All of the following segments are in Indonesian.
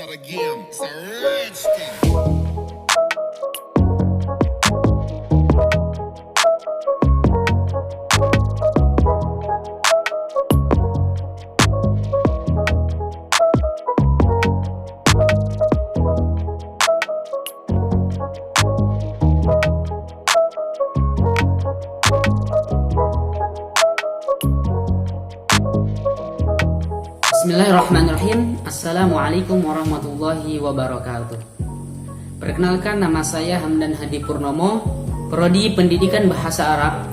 start again. It's a rich thing. Bismillahirrahmanirrahim. Assalamualaikum warahmatullahi wabarakatuh. Perkenalkan, nama saya Hamdan Hadi Purnomo, Prodi Pendidikan Bahasa Arab,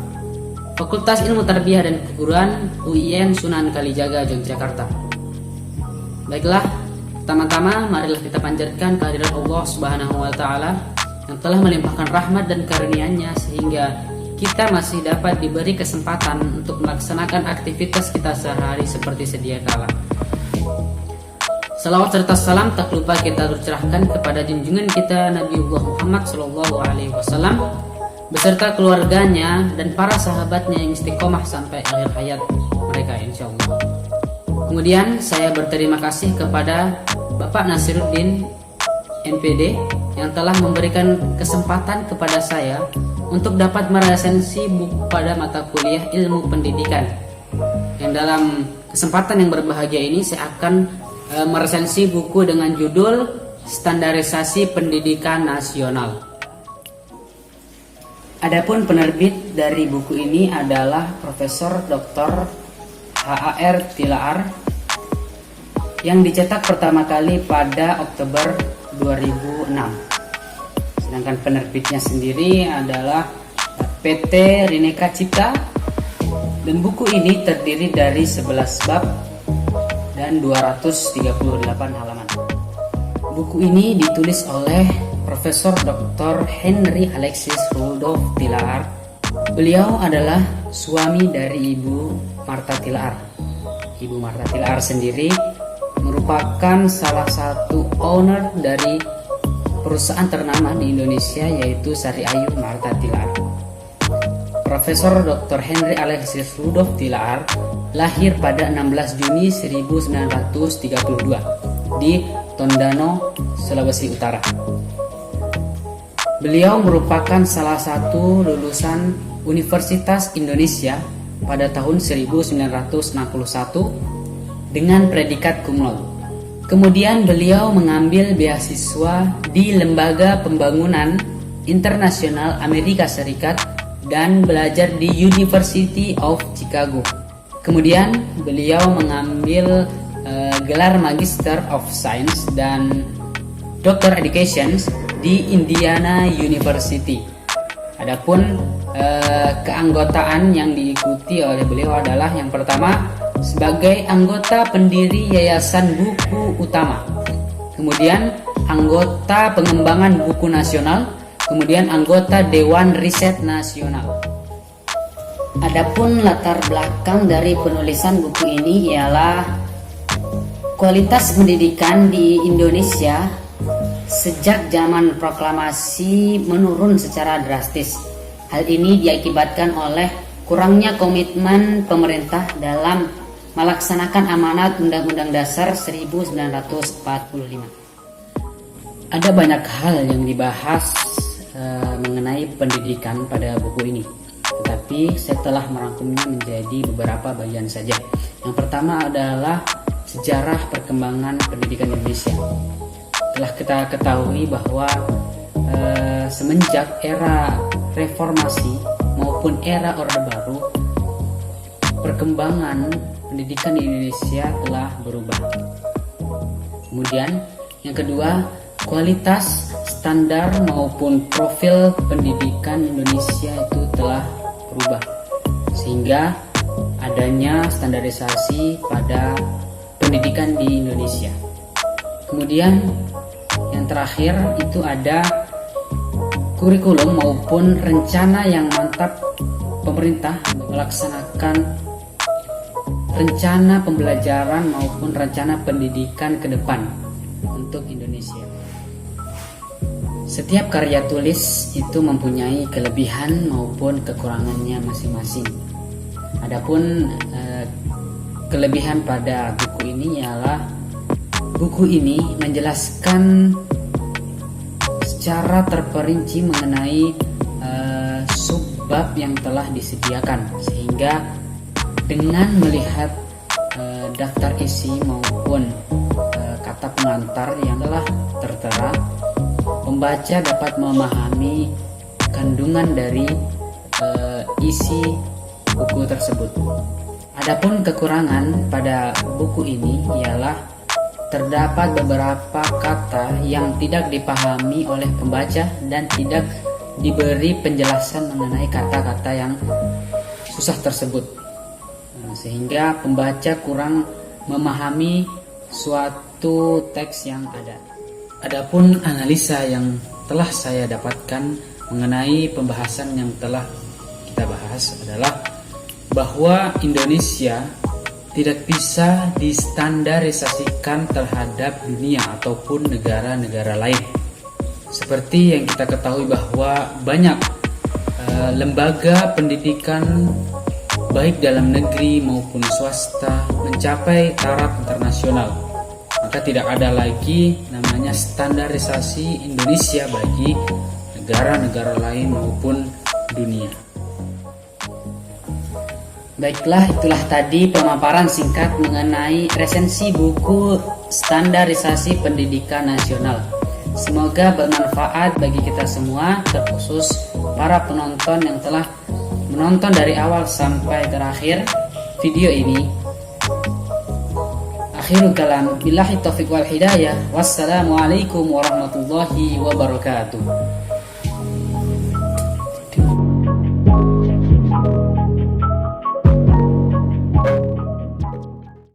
Fakultas Ilmu Tarbiyah dan Keguruan UIN Sunan Kalijaga, Yogyakarta. Baiklah, pertama-tama marilah kita panjatkan kehadirat Allah Subhanahu wa taala yang telah melimpahkan rahmat dan karunia-Nya sehingga kita masih dapat diberi kesempatan untuk melaksanakan aktivitas kita sehari seperti sedia kala. Salawat serta salam tak lupa kita tercurahkan kepada junjungan kita Nabiullah Muhammad SAW beserta keluarganya dan para sahabatnya yang istiqomah sampai akhir hayat mereka insyaallah. Kemudian saya berterima kasih kepada Bapak Nasiruddin NPD yang telah memberikan kesempatan kepada saya untuk dapat meresensi buku pada mata kuliah ilmu pendidikan. Yang dalam kesempatan yang berbahagia ini saya akan meresensi buku dengan judul Standarisasi Pendidikan Nasional. Adapun penerbit dari buku ini adalah Profesor Dr. H.A.R. Tilaar yang dicetak pertama kali pada Oktober 2006. Sedangkan penerbitnya sendiri adalah PT Rineka Cipta, dan buku ini terdiri dari 11 bab dan 238 halaman. Buku ini ditulis oleh Profesor Dr. Henry Alexis Rudolf Tilaar. Beliau adalah suami dari Ibu Martha Tilaar. Ibu Martha Tilaar sendiri merupakan salah satu owner dari perusahaan ternama di Indonesia, yaitu Sari Ayu Martha Tilaar. Profesor Dr. Henry Alexis Rudolf Tilaar lahir pada 16 Juni 1932 di Tondano, Sulawesi Utara. Beliau merupakan salah satu lulusan Universitas Indonesia pada tahun 1961 dengan predikat cum laude. Kemudian beliau mengambil beasiswa di Lembaga Pembangunan Internasional Amerika Serikat dan belajar di University of Chicago. Kemudian beliau mengambil gelar Magister of Science dan Doctor Education di Indiana University. Adapun keanggotaan yang diikuti oleh beliau adalah yang pertama sebagai anggota pendiri Yayasan Buku Utama, kemudian anggota pengembangan buku nasional, kemudian anggota Dewan Riset Nasional. Adapun latar belakang dari penulisan buku ini ialah kualitas pendidikan di Indonesia sejak zaman proklamasi menurun secara drastis. Hal ini diakibatkan oleh kurangnya komitmen pemerintah dalam melaksanakan amanat Undang-Undang Dasar 1945. Ada banyak hal yang dibahas mengenai pendidikan pada buku ini, tetapi saya telah merangkumnya menjadi beberapa bagian saja. Yang pertama adalah sejarah perkembangan pendidikan Indonesia. Telah kita ketahui bahwa semenjak era reformasi maupun era Orde Baru, perkembangan pendidikan di Indonesia telah berubah. Kemudian yang kedua, kualitas, standar maupun profil pendidikan Indonesia itu telah berubah, sehingga adanya standarisasi pada pendidikan di Indonesia. Kemudian yang terakhir itu ada kurikulum maupun rencana yang mantap pemerintah melaksanakan rencana pembelajaran maupun rencana pendidikan ke depan untuk Indonesia. Setiap karya tulis itu mempunyai kelebihan maupun kekurangannya masing-masing. Adapun kelebihan pada buku ini ialah Buku ini menjelaskan secara terperinci mengenai subbab yang telah disediakan, sehingga dengan melihat daftar isi maupun kata pengantar yang telah tertera, pembaca dapat memahami kandungan dari isi buku tersebut. Adapun kekurangan pada buku ini ialah terdapat beberapa kata yang tidak dipahami oleh pembaca dan tidak diberi penjelasan mengenai kata-kata yang susah tersebut, sehingga pembaca kurang memahami suatu teks yang ada. Adapun analisa yang telah saya dapatkan mengenai pembahasan yang telah kita bahas adalah bahwa Indonesia tidak bisa distandarisasikan terhadap dunia ataupun negara-negara lain. Seperti yang kita ketahui bahwa banyak lembaga pendidikan baik dalam negeri maupun swasta mencapai taraf internasional. Maka tidak ada lagi namanya standarisasi Indonesia bagi negara-negara lain maupun dunia. Baiklah, itulah tadi pemaparan singkat mengenai resensi buku Standarisasi Pendidikan Nasional. Semoga bermanfaat bagi kita semua, terkhusus para penonton yang telah menonton dari awal sampai terakhir video ini. Akhirul kalam, billahi taufiq wal hidayah. Wassalamualaikum warahmatullahi wabarakatuh.